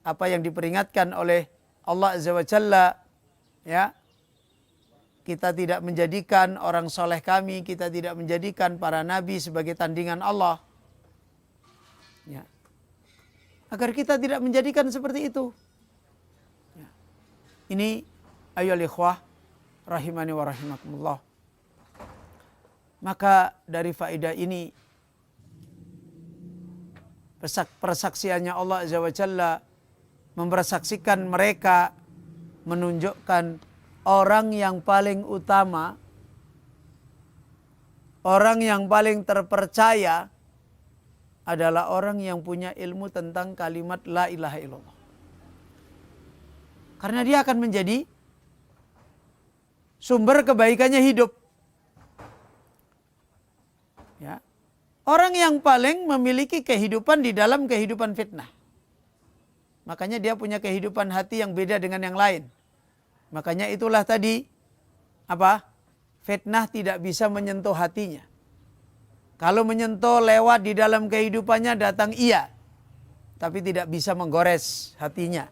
apa yang diperingatkan oleh Allah Azza wa Jalla, ya. Kita tidak menjadikan orang soleh kami, kita tidak menjadikan para nabi sebagai tandingan Allah. Ya. Agar kita tidak menjadikan seperti itu. Ya. Ini ayyuhal ikhwah rahimani wa rahimakumullah. Maka dari faedah ini, persaksiannya Allah Azza wa Jalla mempersaksikan mereka, menunjukkan orang yang paling utama, orang yang paling terpercaya adalah orang yang punya ilmu tentang kalimat la ilaha illallah. Karena dia akan menjadi sumber kebaikannya hidup. Ya. Orang yang paling memiliki kehidupan di dalam kehidupan fitnah. Makanya dia punya kehidupan hati yang beda dengan yang lain. Makanya itulah tadi, apa? Fitnah tidak bisa menyentuh hatinya. Kalau menyentuh lewat di dalam kehidupannya datang iya. Tapi tidak bisa menggores hatinya.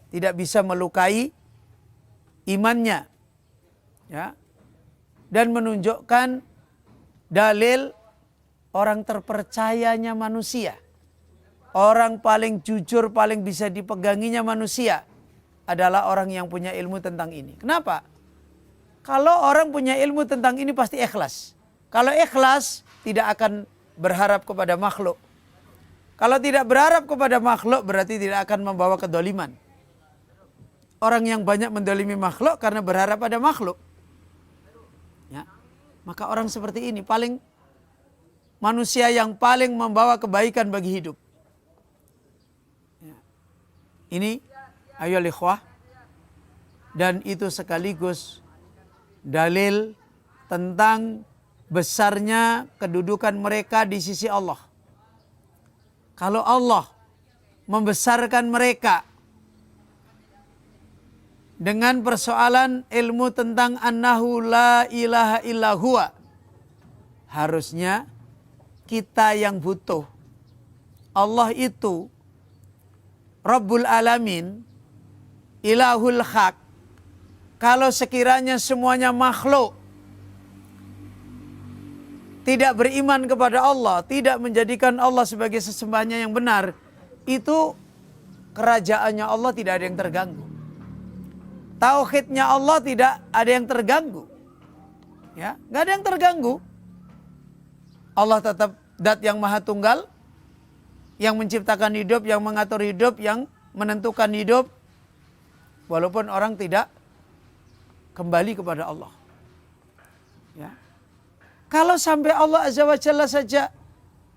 Tidak bisa melukai imannya. Ya. Dan menunjukkan dalil orang terpercayanya manusia. orang paling jujur, paling bisa dipeganginya manusia adalah orang yang punya ilmu tentang ini. Kenapa? Kalau orang punya ilmu tentang ini pasti ikhlas. Kalau ikhlas tidak akan berharap kepada makhluk. Kalau tidak berharap kepada makhluk berarti tidak akan membawa kedoliman. Orang yang banyak mendolimi makhluk karena berharap pada makhluk. Ya. Maka orang seperti ini manusia yang paling membawa kebaikan bagi hidup. Ya. Ini ayolah ikhwah. Dan itu sekaligus dalil tentang besarnya kedudukan mereka di sisi Allah. Kalau Allah membesarkan mereka dengan persoalan ilmu tentang annahu la ilaha illa huwa, harusnya kita yang butuh Allah itu Rabbul Alamin, Ilahul Haq. Kalau sekiranya semuanya makhluk tidak beriman kepada Allah, tidak menjadikan Allah sebagai sesembahannya yang benar, itu kerajaannya Allah tidak ada yang terganggu. Tauhidnya Allah tidak ada yang terganggu. Ya, nggak ada yang terganggu. Allah tetap zat yang maha tunggal, yang menciptakan hidup, yang mengatur hidup, yang menentukan hidup. Walaupun orang tidak kembali kepada Allah. Ya. Kalau sampai Allah Azza wa Jalla saja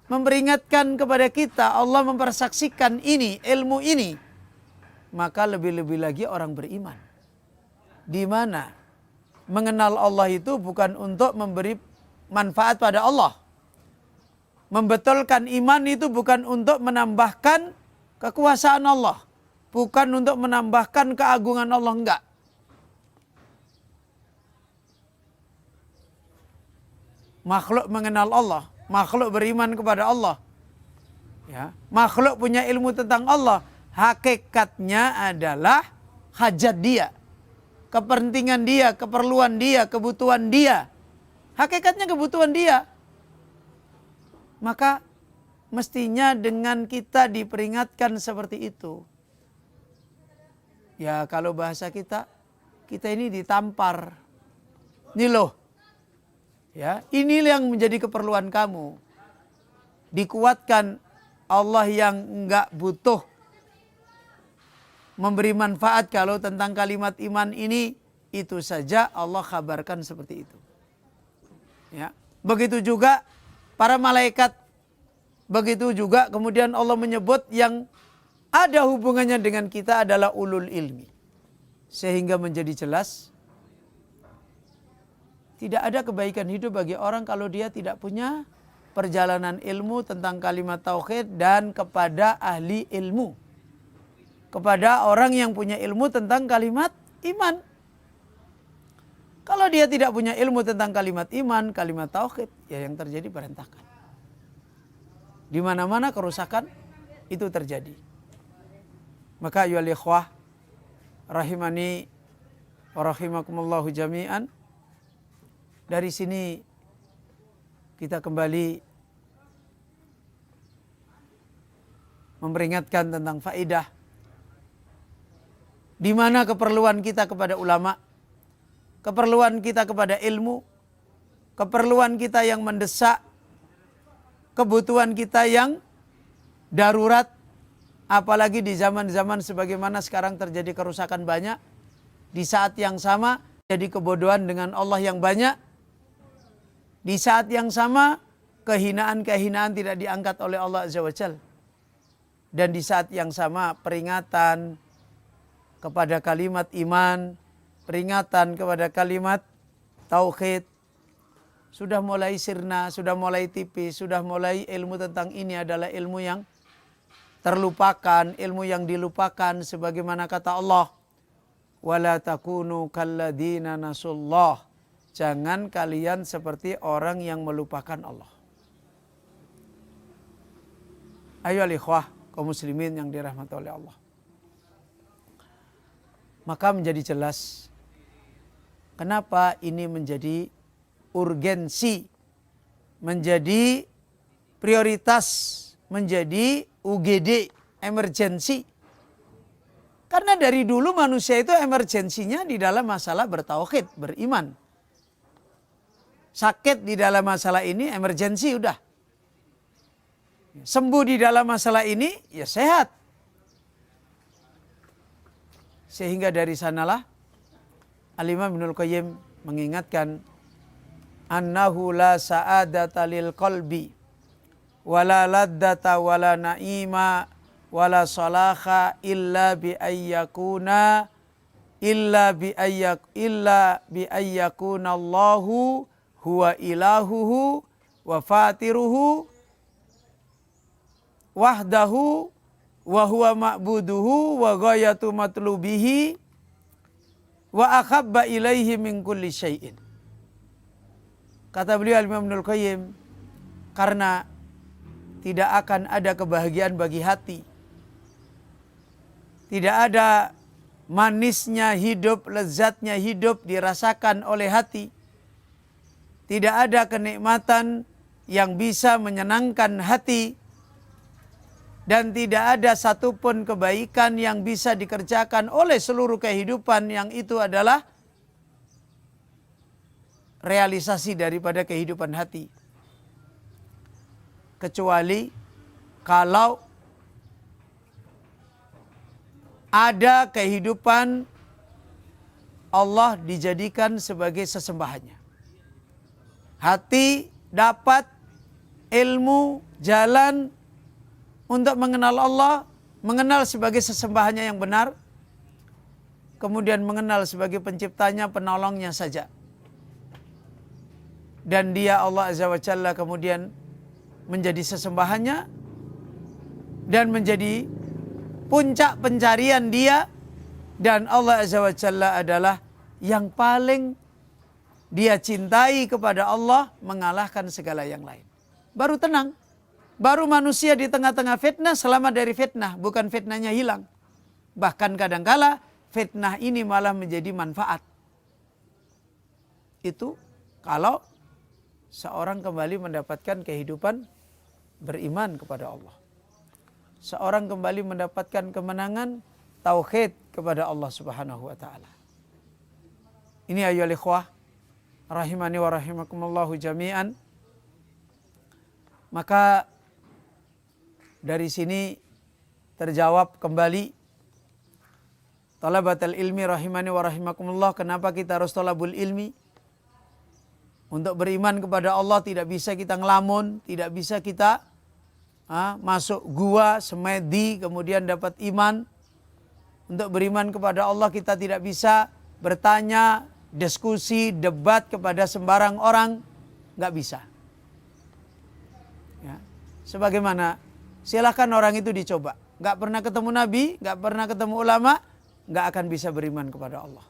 memperingatkan kepada kita, Allah mempersaksikan ini, ilmu ini, maka lebih-lebih lagi orang beriman. Di mana mengenal Allah itu bukan untuk memberi manfaat pada Allah. Membetulkan iman itu bukan untuk menambahkan kekuasaan Allah. Bukan untuk menambahkan keagungan Allah, enggak. Makhluk mengenal Allah, makhluk beriman kepada Allah. Ya, makhluk punya ilmu tentang Allah, hakikatnya adalah hajat dia, kepentingan dia, keperluan dia, kebutuhan dia. Hakikatnya kebutuhan dia. Maka mestinya dengan kita diperingatkan seperti itu. Ya kalau bahasa kita ini ditampar. Ini loh. Ya, ini yang menjadi keperluan kamu. Dikuatkan Allah yang enggak butuh memberi manfaat kalau tentang kalimat iman ini, itu saja Allah kabarkan seperti itu. Ya, begitu juga para malaikat, begitu juga kemudian Allah menyebut yang ada hubungannya dengan kita adalah ulul ilmi. Sehingga menjadi jelas tidak ada kebaikan hidup bagi orang kalau dia tidak punya perjalanan ilmu tentang kalimat tauhid dan kepada ahli ilmu. Kepada orang yang punya ilmu tentang kalimat iman. Kalau dia tidak punya ilmu tentang kalimat iman, kalimat tauhid, ya yang terjadi berantakan. Di mana-mana kerusakan itu terjadi. Maka ayyuhal ikhwah rahimani wa rahimakumullahu jami'an. Dari sini kita kembali memperingatkan tentang faedah di mana keperluan kita kepada ulama, keperluan kita kepada ilmu, keperluan kita yang mendesak, kebutuhan kita yang darurat, apalagi di zaman-zaman sebagaimana sekarang terjadi kerusakan banyak, di saat yang sama jadi kebodohan dengan Allah yang banyak. Di saat yang sama, kehinaan-kehinaan tidak diangkat oleh Allah Azza wa Jalla. Dan di saat yang sama, peringatan kepada kalimat iman, peringatan kepada kalimat tauhid, sudah mulai sirna, sudah mulai tipis, sudah mulai ilmu tentang ini adalah ilmu yang terlupakan, ilmu yang dilupakan. Sebagaimana kata Allah, وَلَا تَكُونُوا كَالَّذِينَ نَسُوا اللَّهَ. Jangan kalian seperti orang yang melupakan Allah. Ayo ikhwah kaum muslimin yang dirahmati oleh Allah. Maka menjadi jelas kenapa ini menjadi urgensi, menjadi prioritas menjadi UGD, emergensi. Karena dari dulu manusia itu emergensinya di dalam masalah bertauhid, beriman. Sakit di dalam masalah ini emergensi udah. Sembuh di dalam masalah ini ya sehat. Sehingga dari sanalah Al-Imam Ibnul Qayyim mengingatkan annahu la sa'adata lil qalbi wala laddata wala na'ima wala salaha illa bi ayyakuna Allahu huwa ilahuhu wa fatiruhu wahdahu wa huwa ma'buduhu wa ghayatu matlubihi wa akhabba ilaihi min kulli syai'in. Kata beliau Al-Imam Ibnul Qayyim, karena tidak akan ada kebahagiaan bagi hati, tidak ada manisnya hidup, lezatnya hidup dirasakan oleh hati, tidak ada kenikmatan yang bisa menyenangkan hati, dan tidak ada satupun kebaikan yang bisa dikerjakan oleh seluruh kehidupan yang itu adalah realisasi daripada kehidupan hati. Kecuali kalau ada kehidupan Allah dijadikan sebagai sesembahannya. Hati dapat ilmu, jalan untuk mengenal Allah, mengenal sebagai sesembahannya yang benar, kemudian mengenal sebagai penciptanya, penolongnya saja. Dan dia Allah Azza wa Jalla kemudian menjadi sesembahannya dan menjadi puncak pencarian dia, dan Allah Azza wa Jalla adalah yang paling dia cintai kepada Allah, mengalahkan segala yang lain. Baru tenang. Baru manusia di tengah-tengah fitnah selamat dari fitnah, bukan fitnahnya hilang. Bahkan kadangkala fitnah ini malah menjadi manfaat. Itu kalau seorang kembali mendapatkan kehidupan beriman kepada Allah. Seorang kembali mendapatkan kemenangan tauhid kepada Allah Subhanahu wa taala. Ini ayyuhal ikhwah rahimani wa rahimakumullahu jami'an. Maka dari sini terjawab kembali talabatul ilmi rahimani wa rahimakumullah, kenapa kita harus talabul ilmi? Untuk beriman kepada Allah tidak bisa kita ngelamun, tidak bisa kita masuk gua, semedi, kemudian dapat iman. Untuk beriman kepada Allah kita tidak bisa bertanya, diskusi, debat kepada sembarang orang, nggak bisa. Ya. Sebagaimana silahkan orang itu dicoba, nggak pernah ketemu Nabi, nggak pernah ketemu ulama, nggak akan bisa beriman kepada Allah.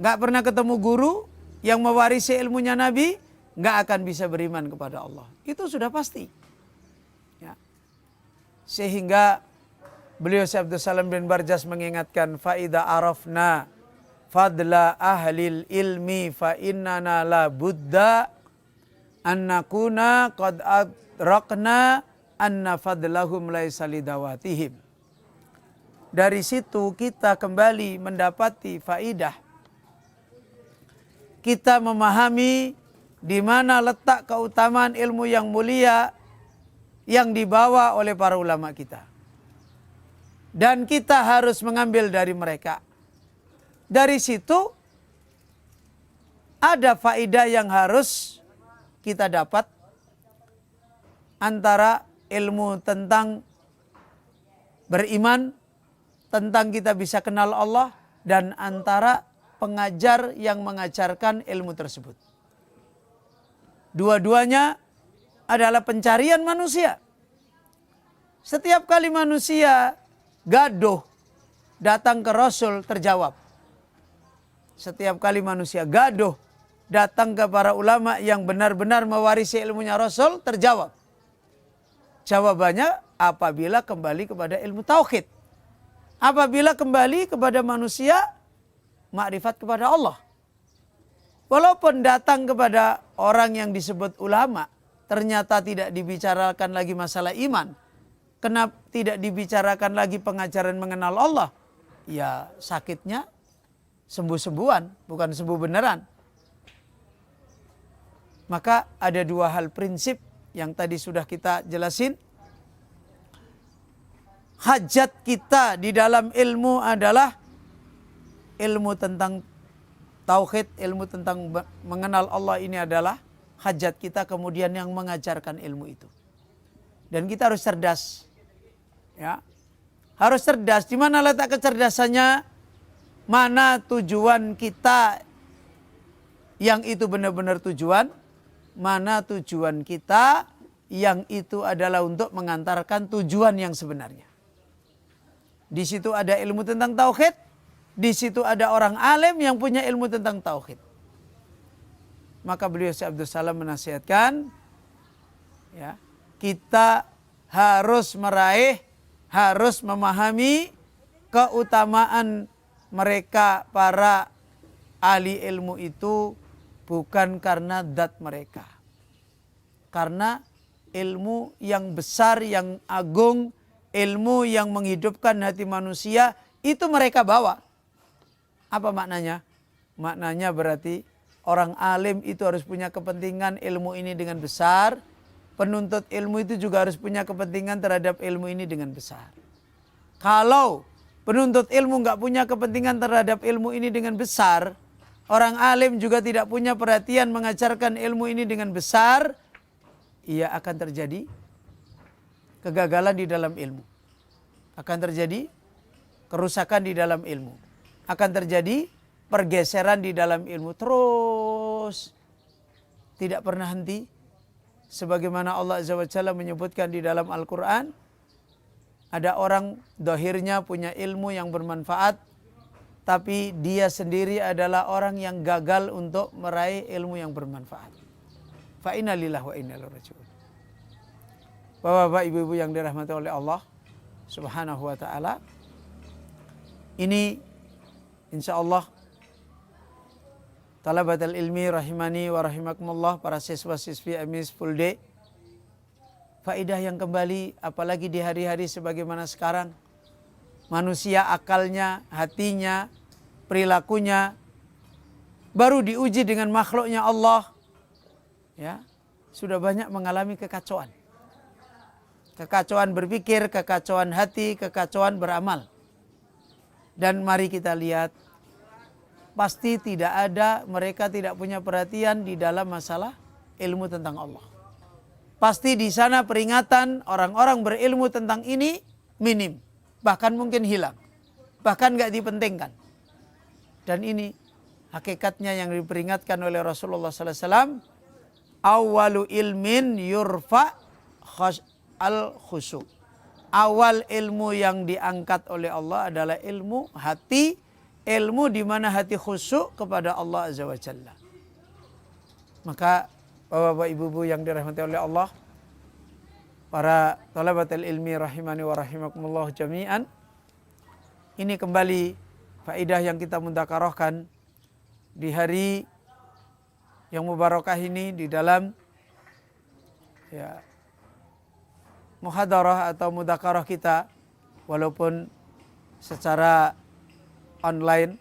Nggak pernah ketemu guru yang mewarisi ilmunya Nabi, nggak akan bisa beriman kepada Allah. Itu sudah pasti. Ya. Sehingga beliau Syekh Abdul Salam bin Barjas mengingatkan, faida arafna fadla ahlil ilmi fa innana la budda an nakuna qad adrakna anna fadlahum laisa lidawatihim. Dari situ kita kembali mendapati faidah. Kita memahami di mana letak keutamaan ilmu yang mulia yang dibawa oleh para ulama kita. Dan kita harus mengambil dari mereka. Dari situ ada faedah yang harus kita dapat antara ilmu tentang beriman, tentang kita bisa kenal Allah, dan antara pengajar yang mengajarkan ilmu tersebut. Dua-duanya adalah pencarian manusia. Setiap kali manusia gaduh datang ke Rasul, terjawab. Setiap kali manusia gaduh datang ke para ulama yang benar-benar mewarisi ilmunya Rasul, terjawab. Jawabannya apabila kembali kepada ilmu tauhid. Apabila kembali kepada manusia, makrifat kepada Allah. Walaupun datang kepada orang yang disebut ulama, ternyata tidak dibicarakan lagi masalah iman, kenapa tidak dibicarakan lagi pengajaran mengenal Allah? Ya sakitnya sembuh-sembuhan, bukan sembuh beneran. Maka ada dua hal prinsip yang tadi sudah kita jelasin. Hajat kita di dalam ilmu adalah ilmu tentang tauhid, ilmu tentang mengenal Allah, ini adalah hajat kita, kemudian yang mengajarkan ilmu itu. Dan kita harus cerdas. Ya. Harus cerdas. Di mana letak kecerdasannya? Mana tujuan kita yang itu benar-benar tujuan? Mana tujuan kita yang itu adalah untuk mengantarkan tujuan yang sebenarnya? Di situ ada ilmu tentang tauhid, di situ ada orang alim yang punya ilmu tentang tauhid. Maka beliau Syekh Abdul Salam menasihatkan, ya, kita harus meraih, harus memahami keutamaan mereka para ahli ilmu itu bukan karena zat mereka. Karena ilmu yang besar, yang agung, ilmu yang menghidupkan hati manusia itu mereka bawa. Apa maknanya? Maknanya berarti orang alim itu harus punya kepentingan ilmu ini dengan besar. Penuntut ilmu itu juga harus punya kepentingan terhadap ilmu ini dengan besar. Kalau penuntut ilmu nggak punya kepentingan terhadap ilmu ini dengan besar, orang alim juga tidak punya perhatian mengajarkan ilmu ini dengan besar, ia akan terjadi kegagalan di dalam ilmu. Akan terjadi kerusakan di dalam ilmu. Akan terjadi pergeseran di dalam ilmu. Terus tidak pernah henti. Sebagaimana Allah Azza wa Jalla menyebutkan di dalam Al-Quran, ada orang dohirnya punya ilmu yang bermanfaat, tapi dia sendiri adalah orang yang gagal untuk meraih ilmu yang bermanfaat. Fa inna lillahi wa inna ilaihi raji'un. Bapak-bapak, ibu-ibu yang dirahmati oleh Allah Subhanahu wa ta'ala, ini insya Allah talabatul ilmi rahimani wa rahimakumullah, para siswa-siswi MIS full day, faedah yang kembali, apalagi di hari-hari sebagaimana sekarang, manusia akalnya, hatinya, perilakunya baru diuji dengan makhluknya Allah, ya, sudah banyak mengalami kekacauan. Kekacauan berpikir, kekacauan hati, kekacauan beramal. Dan mari kita lihat, pasti tidak ada, mereka tidak punya perhatian di dalam masalah ilmu tentang Allah. Pasti di sana peringatan orang-orang berilmu tentang ini minim, bahkan mungkin hilang, bahkan nggak dipentingkan. Dan ini hakikatnya yang diperingatkan oleh Rasulullah SAW. Awalu ilmin yurfa al-khusyu. Awal ilmu yang diangkat oleh Allah adalah ilmu hati, ilmu di mana hati khusyuk kepada Allah Azza wa Jalla. Maka bapak-bapak, ibu-ibu yang dirahmati oleh Allah, para talabatul ilmi rahimani wa rahimakumullah jami'an, ini kembali faedah yang kita mudzakarahkan di hari yang mubarakah ini, di dalam ya muhadarah atau mudzakarah kita, walaupun secara online,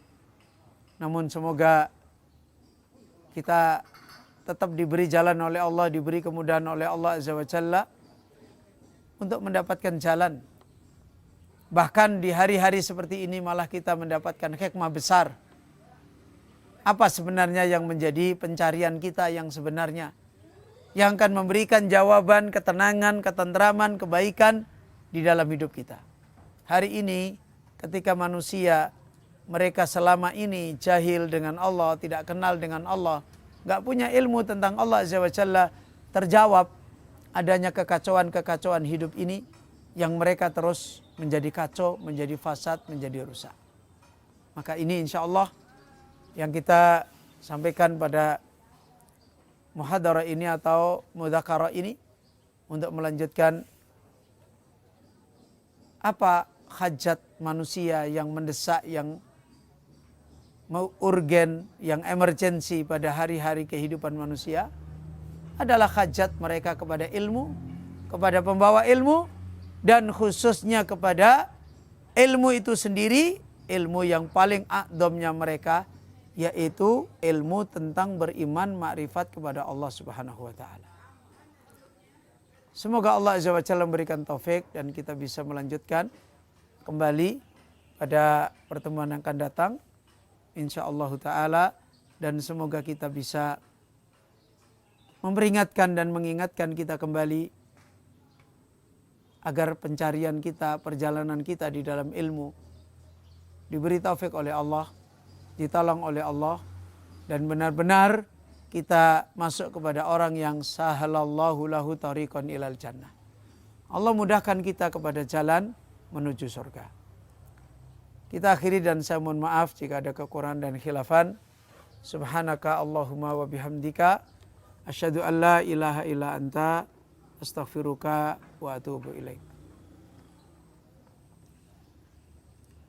namun semoga kita tetap diberi jalan oleh Allah, diberi kemudahan oleh Allah Azza wa Jalla untuk mendapatkan jalan. Bahkan di hari-hari seperti ini malah kita mendapatkan hikmah besar. Apa sebenarnya yang menjadi pencarian kita yang sebenarnya, yang akan memberikan jawaban, ketenangan, ketentraman, kebaikan di dalam hidup kita. Hari ini ketika manusia, mereka selama ini jahil dengan Allah, tidak kenal dengan Allah, gak punya ilmu tentang Allah Azza wa Jalla, terjawab adanya kekacauan-kekacauan hidup ini yang mereka terus menjadi kacau, menjadi fasad, menjadi rusak. Maka ini insya Allah yang kita sampaikan pada muhadarah ini atau mudzakarah ini untuk melanjutkan apa hajat manusia yang mendesak, yang urgen, yang emergensi pada hari-hari kehidupan manusia adalah hajat mereka kepada ilmu, kepada pembawa ilmu, dan khususnya kepada ilmu itu sendiri, ilmu yang paling a'dhamnya mereka, yaitu ilmu tentang beriman makrifat kepada Allah Subhanahu wa taala. Semoga Allah Azza wa Jalla memberikan taufik dan kita bisa melanjutkan kembali pada pertemuan yang akan datang insyaallah taala, dan semoga kita bisa memperingatkan dan mengingatkan kita kembali agar pencarian kita, perjalanan kita di dalam ilmu diberi taufik oleh Allah, ditolong oleh Allah, dan benar-benar kita masuk kepada orang yang sahalallahu lahu tariqan ilal jannah. Allah mudahkan kita kepada jalan menuju surga. Kita akhiri dan saya mohon maaf jika ada kekurangan dan khilafan. Subhanaka Allahumma wa bihamdika asyhadu an la ilaha illa anta astaghfiruka wa atubu ilaik.